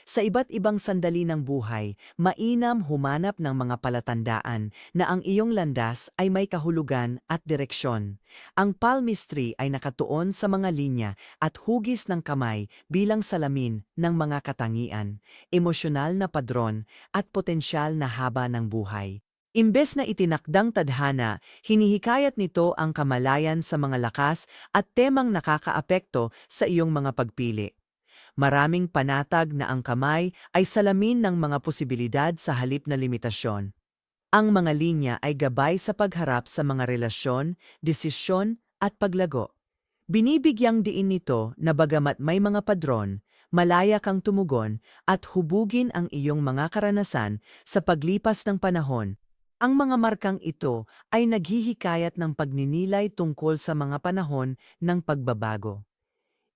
Sa iba't ibang sandali ng buhay, mainam humanap ng mga palatandaan na ang iyong landas ay may kahulugan at direksyon. Ang palmistry ay nakatuon sa mga linya at hugis ng kamay bilang salamin ng mga katangian, emosyonal na padron at potensyal na haba ng buhay. Imbes na itinakdang tadhana, hinihikayat nito ang kamalayan sa mga lakas at temang nakakaapekto sa iyong mga pagpili. Maraming panatag na ang kamay ay salamin ng mga posibilidad sa halip na limitasyon. Ang mga linya ay gabay sa pagharap sa mga relasyon, desisyon at paglago. Binibigyang diin nito na bagamat may mga padron, malaya kang tumugon at hubugin ang iyong mga karanasan sa paglipas ng panahon. Ang mga markang ito ay naghihikayat ng pagninilay tungkol sa mga panahon ng pagbabago.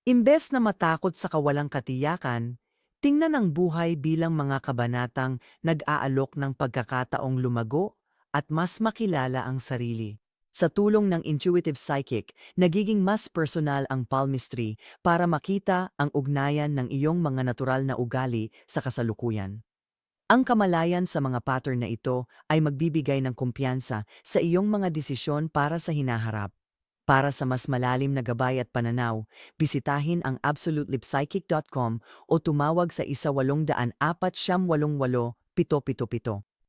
Imbes na matakot sa kawalang katiyakan, tingnan ang buhay bilang mga kabanatang nag-aalok ng pagkakataong lumago at mas makilala ang sarili. Sa tulong ng intuitive psychic, nagiging mas personal ang palmistry para makita ang ugnayan ng iyong mga natural na ugali sa kasalukuyan. Ang kamalayan sa mga pattern na ito ay magbibigay ng kumpiyansa sa iyong mga desisyon para sa hinaharap. Para sa mas malalim na gabay at pananaw, bisitahin ang absolutelipsychic.com o tumawag sa 1-888-777-777.